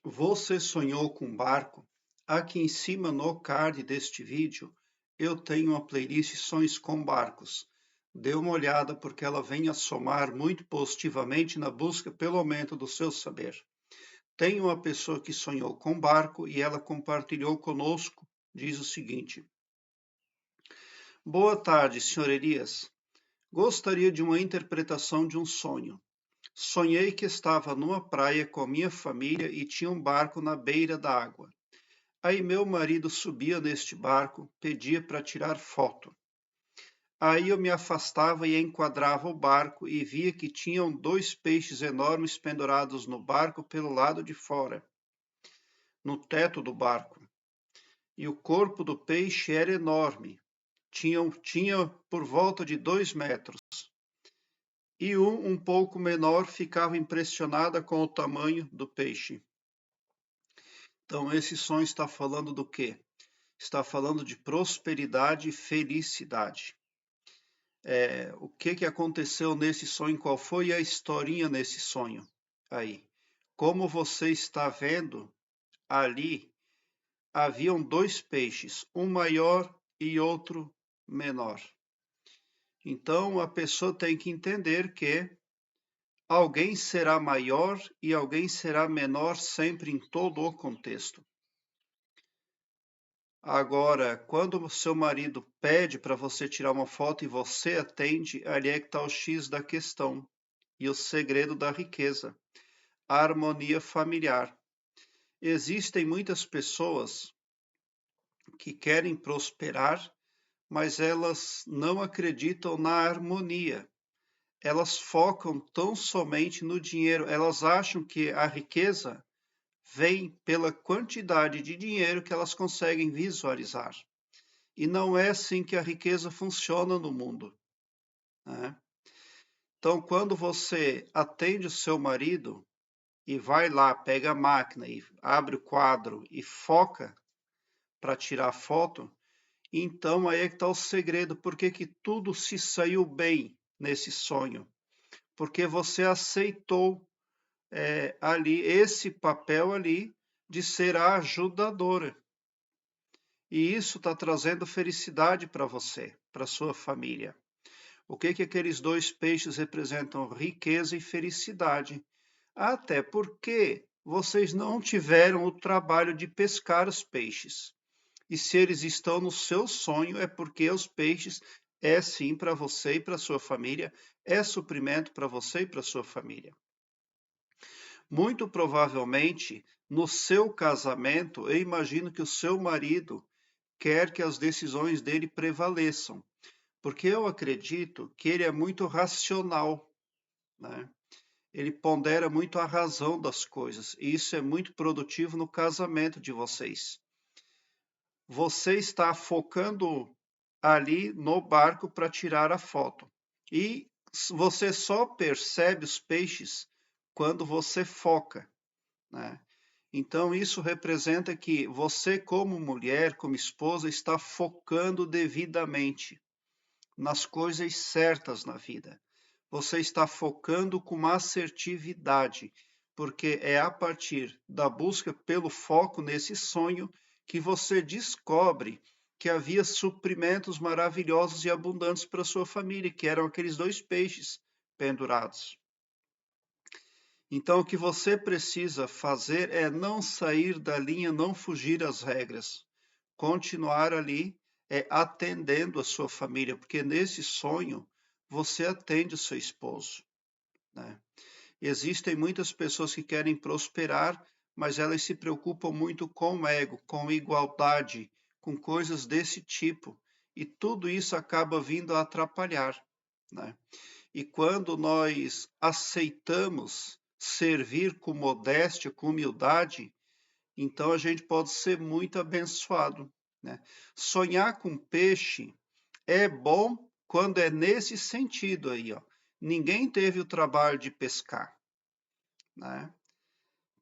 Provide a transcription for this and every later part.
Você sonhou com um barco? Aqui em cima no card deste vídeo eu tenho uma playlist Sonhos com Barcos. Dê uma olhada porque ela vem a somar muito positivamente na busca pelo aumento do seu saber. Tem uma pessoa que sonhou com barco e ela compartilhou conosco, diz o seguinte: Boa tarde, senhor Elias. Gostaria de uma interpretação de um sonho. Sonhei que estava numa praia com minha família e tinha um barco na beira da água. Aí meu marido subia neste barco, pedia para tirar foto. Aí eu me afastava e enquadrava o barco e via que tinham dois peixes enormes pendurados no barco pelo lado de fora, no teto do barco. E o corpo do peixe era enorme, tinha por volta de 2 metros. E um pouco menor ficava impressionada com o tamanho do peixe. Então, esse sonho está falando do quê? Está falando de prosperidade e felicidade. O que aconteceu nesse sonho? Qual foi a historinha nesse sonho? Aí, como você está vendo ali, haviam dois peixes, um maior e outro menor. Então, a pessoa tem que entender que alguém será maior e alguém será menor sempre em todo o contexto. Agora, quando o seu marido pede para você tirar uma foto e você atende, ali é que está o X da questão e o segredo da riqueza, a harmonia familiar. Existem muitas pessoas que querem prosperar, mas elas não acreditam na harmonia. Elas focam tão somente no dinheiro, elas acham que a riqueza vem pela quantidade de dinheiro que elas conseguem visualizar. E não é assim que a riqueza funciona no mundo, né? Então, quando você atende o seu marido e vai lá, pega a máquina e abre o quadro e foca para tirar foto, então aí é que está o segredo, porque que tudo se saiu bem nesse sonho. Porque você aceitou ali esse papel ali de ser a ajudadora. E isso está trazendo felicidade para você, para sua família. O que aqueles dois peixes representam? Riqueza e felicidade. Até porque vocês não tiveram o trabalho de pescar os peixes. E se eles estão no seu sonho, é porque os peixes é sim para você e para sua família, é suprimento para você e para sua família. Muito provavelmente, no seu casamento, eu imagino que o seu marido quer que as decisões dele prevaleçam, porque eu acredito que ele é muito racional, né? Ele pondera muito a razão das coisas, e isso é muito produtivo no casamento de vocês. Você está focando ali no barco para tirar a foto, e você só percebe os peixes quando você foca, né? Então, isso representa que você, como mulher, como esposa, está focando devidamente nas coisas certas na vida. Você está focando com uma assertividade, porque é a partir da busca pelo foco nesse sonho que você descobre que havia suprimentos maravilhosos e abundantes para sua família, que eram aqueles dois peixes pendurados. Então, o que você precisa fazer é não sair da linha, não fugir às regras. Continuar ali atendendo a sua família, porque nesse sonho você atende o seu esposo, né? Existem muitas pessoas que querem prosperar, mas elas se preocupam muito com o ego, com igualdade, com coisas desse tipo. E tudo isso acaba vindo a atrapalhar, né? E quando nós aceitamos servir com modéstia, com humildade, então a gente pode ser muito abençoado, né? Sonhar com peixe é bom quando é nesse sentido aí, ó. Ninguém teve o trabalho de pescar, né?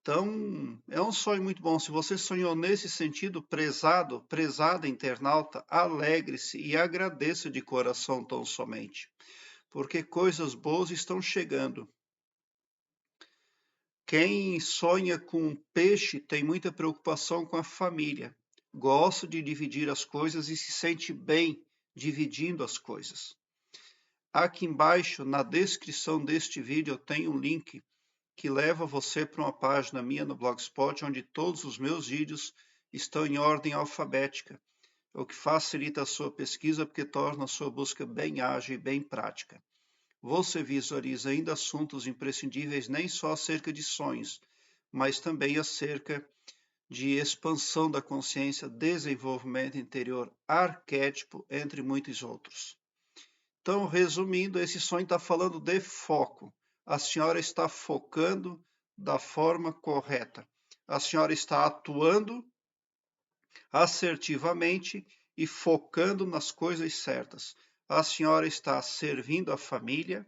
Então, é um sonho muito bom. Se você sonhou nesse sentido, prezada internauta, alegre-se e agradeça de coração tão somente, porque coisas boas estão chegando. Quem sonha com peixe tem muita preocupação com a família. Gosta de dividir as coisas e se sente bem dividindo as coisas. Aqui embaixo, na descrição deste vídeo, eu tenho um link que leva você para uma página minha no Blogspot, onde todos os meus vídeos estão em ordem alfabética, o que facilita a sua pesquisa porque torna a sua busca bem ágil e bem prática. Você visualiza ainda assuntos imprescindíveis nem só acerca de sonhos, mas também acerca de expansão da consciência, desenvolvimento interior, arquétipo, entre muitos outros. Então, resumindo, esse sonho está falando de foco. A senhora está focando da forma correta. A senhora está atuando assertivamente e focando nas coisas certas. A senhora está servindo a família,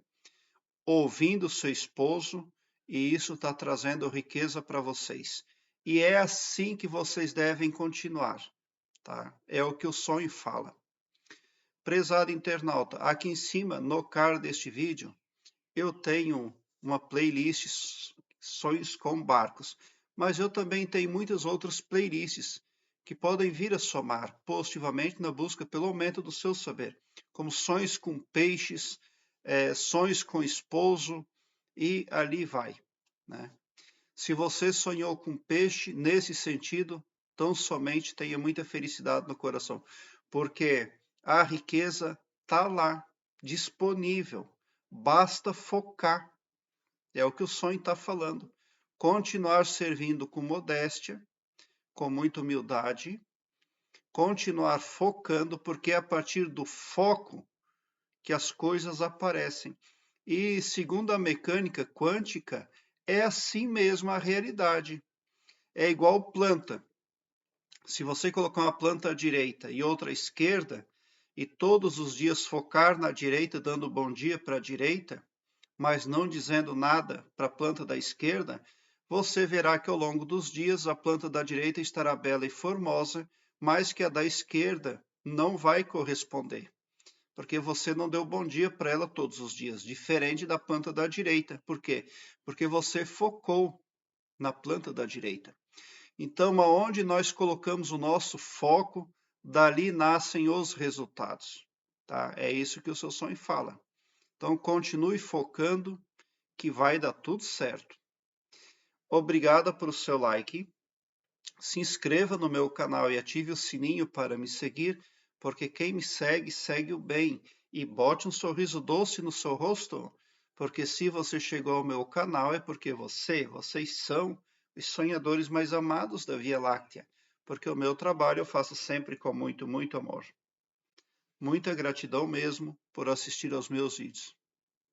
ouvindo seu esposo, e isso está trazendo riqueza para vocês. E é assim que vocês devem continuar, tá? É o que o sonho fala. Prezado internauta, aqui em cima, no card deste vídeo, eu tenho uma playlist Sonhos com Barcos, mas eu também tenho muitas outras playlists que podem vir a somar positivamente na busca pelo aumento do seu saber, como Sonhos com Peixes, Sonhos com Esposo, e ali vai, né? Se você sonhou com peixe nesse sentido, tão somente tenha muita felicidade no coração, porque a riqueza está lá, disponível, basta focar. É o que o sonho está falando. Continuar servindo com modéstia, com muita humildade, continuar focando, porque é a partir do foco que as coisas aparecem. E segundo a mecânica quântica, é assim mesmo a realidade. É igual planta. Se você colocar uma planta à direita e outra à esquerda, e todos os dias focar na direita, dando bom dia para a direita, mas não dizendo nada para a planta da esquerda, você verá que ao longo dos dias a planta da direita estará bela e formosa, mas que a da esquerda não vai corresponder, porque você não deu bom dia para ela todos os dias, diferente da planta da direita. Por quê? Porque você focou na planta da direita. Então, aonde nós colocamos o nosso foco, dali nascem os resultados. Tá? É isso que o seu sonho fala. Então, continue focando, que vai dar tudo certo. Obrigada por seu like. Se inscreva no meu canal e ative o sininho para me seguir, porque quem me segue, segue o bem. E bote um sorriso doce no seu rosto, porque se você chegou ao meu canal é porque vocês são os sonhadores mais amados da Via Láctea, porque o meu trabalho eu faço sempre com muito, muito amor. Muita gratidão mesmo por assistir aos meus vídeos.